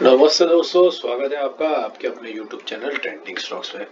नमस्ते दोस्तों, स्वागत है आपका आपके अपने YouTube चैनल ट्रेंडिंग स्टॉक्स में।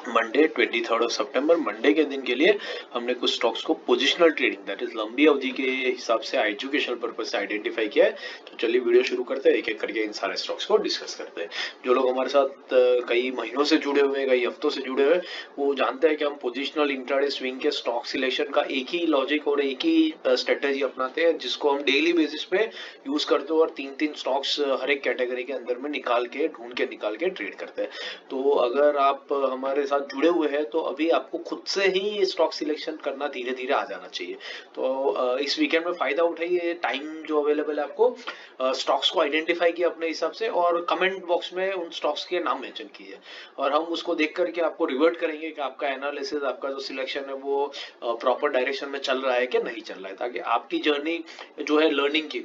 मंडे 23 सितंबर मंडे के दिन के लिए हमने कुछ स्टॉक्स को पोजिशनल ट्रेडिंग दैट इज लंबी अवधि के हिसाब से एजुकेशनल पर्पज से आइडेंटिफाई किया है। तो चलिए वीडियो शुरू करते हैं, एक एक करके इन सारे स्टॉक्स को डिस्कस करते हैं। जो लोग हमारे साथ कई महीनों से जुड़े हुए हैं, कई हफ्तों से जुड़े हुए हैं, वो जानते हैं कि हम पोजिशनल इंट्राडे स्विंग के स्टॉक सिलेक्शन का एक ही लॉजिक और एक ही स्ट्रेटेजी अपनाते हैं, जिसको हम डेली बेसिस पे यूज करते हैं और तीन तीन स्टॉक्स हर एक कैटेगरी के अंदर में ढूंढ के निकाल के ट्रेड करते हैं। तो अगर आप हमारे साथ जुड़े हुए हैं तो अभी आपको खुद से ही स्टॉक सिलेक्शन करना धीरे धीरे आ जाना चाहिए। तो इस वीकेंड में फायदा उठाइए, टाइम जो अवेलेबल है आपको स्टॉक्स को आइडेंटिफाई किया अपने हिसाब से और कमेंट बॉक्स में उन स्टॉक्स के नाम मेंशन कीजिए और हम उसको देख करके आपको रिवर्ट करेंगे कि आपका एनालिसिस, आपका जो सिलेक्शन है वो प्रॉपर डायरेक्शन में चल रहा है कि नहीं चल रहा है, ताकि आपकी जर्नी जो है लर्निंग की,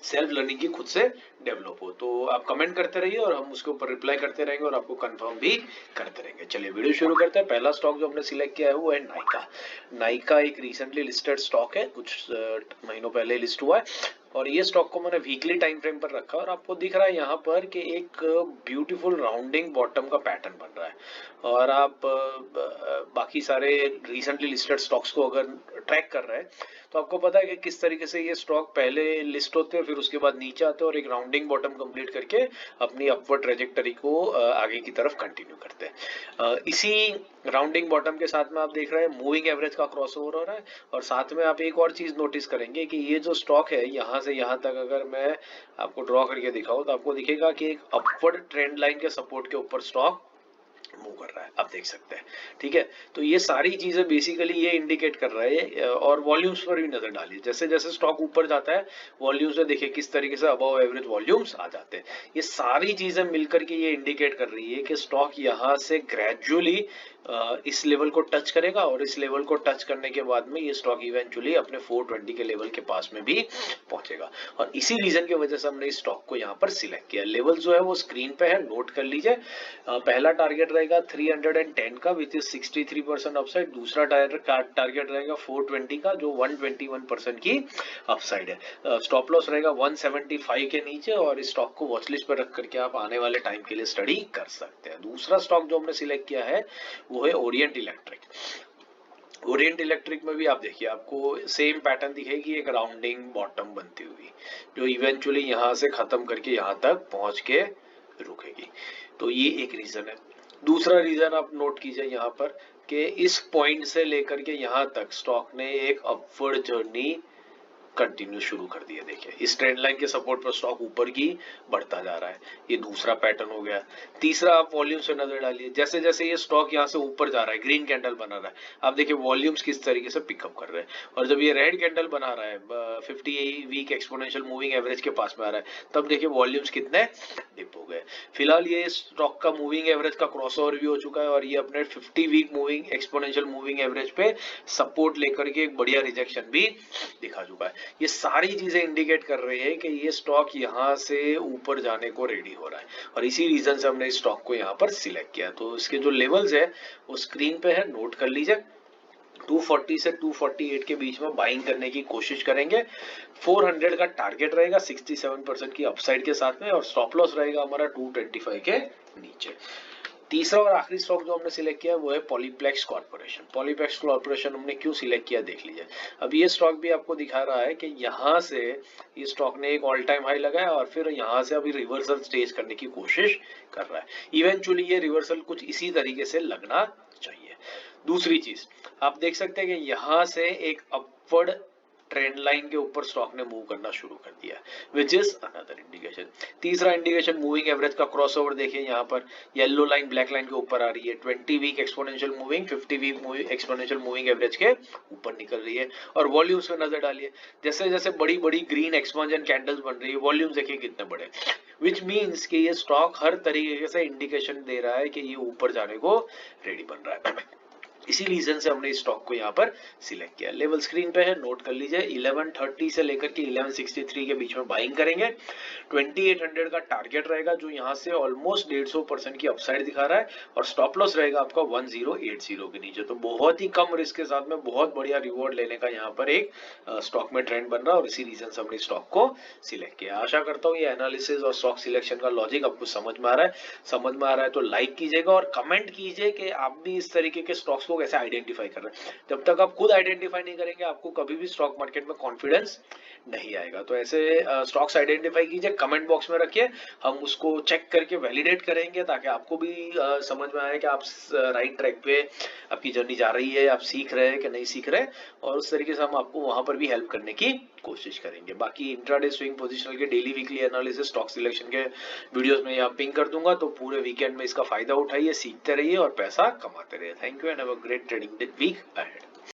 सेल्फ लर्निंग की खुद से डेवलप हो। तो आप कमेंट करते रहिए और हम उसके ऊपर रिप्लाई करते रहेंगे और आपको कंफर्म भी करते रहेंगे। चलिए वीडियो शुरू करते हैं। पहला स्टॉक जो हमने सिलेक्ट किया है वो है नाइका। नाइका एक रिसेंटली लिस्टेड स्टॉक है, कुछ महीनों पहले लिस्ट हुआ है और ये स्टॉक को मैंने वीकली टाइम फ्रेम पर रखा और आपको दिख रहा है यहाँ पर कि एक ब्यूटीफुल राउंडिंग बॉटम का पैटर्न बन रहा है। और आप बाकी सारे रिसेंटली लिस्टेड स्टॉक्स को अगर ट्रैक कर रहे हैं तो आपको पता है कि किस तरीके से ये स्टॉक पहले लिस्ट होते हैं, फिर उसके बाद नीचे आते हैं और एक राउंडिंग बॉटम कंप्लीट करके अपनी अपवर्ड ट्रेजेक्टरी को आगे की तरफ कंटिन्यू करते हैं। इसी राउंडिंग बॉटम के साथ में आप देख रहे हैं मूविंग एवरेज का क्रॉसओवर हो रहा है और साथ में आप एक और चीज नोटिस करेंगे कि ये जो स्टॉक है यहाँ से यहाँ तक अगर मैं आपको ड्रॉ करके दिखाऊं तो आपको दिखेगा कि एक अपवर्ड ट्रेंड लाइन के सपोर्ट के ऊपर स्टॉक मूव कर रहा है, आप देख सकते हैं। ठीक है, तो ये सारी चीजें बेसिकली ये इंडिकेट कर रहा है। और वॉल्यूम्स पर भी नजर डालिए, जैसे जैसे स्टॉक ऊपर जाता है वॉल्यूम्स में देखिए किस तरीके से अबव एवरेज वॉल्यूम्स आ जाते हैं। ये सारी चीजें मिलकर के ये इंडिकेट कर रही है कि स्टॉक यहाँ से ग्रेजुअली इस लेवल को टच करेगा और इस लेवल को टच करने के बाद में ये स्टॉक इवेंचुअली अपने 420 के लेवल के पास में भी पहुंचेगा। और इसी रीजन की वजह से हमने इस स्टॉक को यहाँ पर सिलेक्ट किया। लेवल जो है वो स्क्रीन पे है, नोट कर लीजिए। पहला टारगेट रहेगा 310 का विच इज 63% अपसाइड। दूसरा टारगेट रहेगा 420 का जो 121% की अपसाइड है। स्टॉप लॉस रहेगा 175 के नीचे और इस स्टॉक को वॉच लिस्ट पर रख करके आप आने वाले टाइम के लिए स्टडी कर सकते हैं। दूसरा स्टॉक जो हमने सिलेक्ट किया है वो है ओरिएंट इलेक्ट्रिक। ओरिएंट इलेक्ट्रिक में भी आप देखिए आपको सेम पैटर्न दिखेगी, एक राउंडिंग बॉटम बनती हुई जो इवेंचुअली यहाँ से खत्म करके यहाँ तक पहुंच के रुकेगी। तो ये एक रीजन है। दूसरा रीजन आप नोट कीजिए यहाँ पर कि इस पॉइंट से लेकर के यहाँ तक स्टॉक ने एक अपवर्ड जर्नी कंटिन्यू शुरू कर दिया। देखिए इस ट्रेंड लाइन के सपोर्ट पर स्टॉक ऊपर की बढ़ता जा रहा है, ये दूसरा पैटर्न हो गया। तीसरा आप वॉल्यूम से नजर डालिए, जैसे जैसे ये स्टॉक यहाँ से ऊपर जा रहा है, ग्रीन कैंडल बना रहा है, आप देखिए वॉल्यूम्स किस तरीके से पिकअप कर रहे हैं। और जब ये रेड कैंडल बना रहा है 50 वीक एक्सपोनेंशियल मूविंग एवरेज के पास में आ रहा है, तब देखिए वॉल्यूम्स कितने डिप हो गए। फिलहाल ये स्टॉक का मूविंग एवरेज का क्रॉसओवर भी हो चुका है और ये अपने 50 week moving exponential moving average पे सपोर्ट लेकर के एक बढ़िया रिजेक्शन भी दिखा चुका है। ये सारी चीजें इंडिकेट कर रही है कि ये स्टॉक यहाँ से ऊपर जाने को रेडी हो रहा है और इसी रीजन से हमने इस स्टॉक को यहाँ पर सिलेक्ट किया। तो इसके जो लेवल्स है वो स्क्रीन पे है, नोट कर लीजिए। 240 से 248 के बीच में बाइंग करने की कोशिश करेंगे। 400 का टारगेट रहेगा 67% की अपसाइड के साथ में और स्टॉप लॉस रहेगा हमारा 225 के नीचे। तीसरा और आखिरी स्टॉक जो हमने सिलेक्ट किया वो है पॉलीप्लेक्स कॉर्पोरेशन। पॉलीप्लेक्स कॉर्पोरेशन हमने क्यों सिलेक्ट किया देख लीजिए। अब ये स्टॉक भी आपको दिखा रहा है कि यहाँ से ये स्टॉक ने एक ऑल टाइम हाई लगाया और फिर यहाँ से अभी रिवर्सल स्टेज करने की कोशिश कर रहा है। इवेंचुअली ये रिवर्सल कुछ इसी तरीके से लगना चाहिए। दूसरी चीज आप देख सकते हैं कि यहाँ से एक अपवर्ड ट्रेंड लाइन के ऊपर स्टॉक ने मूव करना शुरू कर दिया, विच इज अनदर इंडिकेशन। तीसरा इंडिकेशन मूविंग एवरेज का क्रॉसओवर देखिए, यहाँ पर येलो लाइन ब्लैक लाइन के ऊपर आ रही है, 20 week exponential moving 50 week exponential moving average के ऊपर निकल रही है। और वॉल्यूम्स में नजर डालिए, जैसे जैसे बड़ी बड़ी ग्रीन एक्सपेंशन कैंडल्स बन रही है, वॉल्यूम्स देखिए कितने बड़े, विच मीन्स कि ये स्टॉक हर तरीके से इंडिकेशन दे रहा है कि ये ऊपर जाने को रेडी बन रहा है। इसी रीजन से हमने इस स्टॉक को यहाँ पर सिलेक्ट किया। लेवल स्क्रीन पे है, नोट कर लीजिए। 1130 से लेकर के 1163 के बीच में बाइंग करेंगे। 2800 का टारगेट रहेगा जो यहाँ से ऑलमोस्ट 150% की अपसाइड दिखा रहा है, और स्टॉप लॉस रहेगा आपका 1080 के नीचे। तो बहुत ही कम रिस्क के साथ में बहुत बढ़िया रिवॉर्ड लेने का यहाँ पर एक स्टॉक में ट्रेंड बन रहा है, और इसी रीजन से हमने स्टॉक को सिलेक्ट किया। आशा करता हूँ ये एनालिसिस और स्टॉक सिलेक्शन का लॉजिक आपको समझ में आ रहा है। समझ में आ रहा है तो लाइक कीजिएगा और कमेंट कीजिए कि आप भी इस तरीके के स्टॉक्स को कैसे आइडेंटिफाई कर रहे हैं। जब तक आप खुद आइडेंटिफाई नहीं करेंगे आपको कभी भी स्टॉक मार्केट में कॉन्फिडेंस नहीं आएगा। तो ऐसे स्टॉक्स आइडेंटिफाई कीजिए, कमेंट बॉक्स में रखिए, हम उसको चेक करके वैलिडेट करेंगे ताकि आपको भी समझ में आए कि आप राइट ट्रैक पे आपकी जर्नी जा रही है, आप सीख रहे हैं कि नहीं सीख रहे, और उस तरीके से हम आपको वहां पर भी हेल्प करने की कोशिश करेंगे। बाकी इंट्राडे स्विंग पोजिशनल के daily weekly analysis stock selection के वीडियोस में यहाँ पिंग कर दूंगा, तो पूरे वीकेंड में इसका फायदा उठाइए, सीखते रहिए और पैसा कमाते रहिए। Thank you and have a great trading week ahead.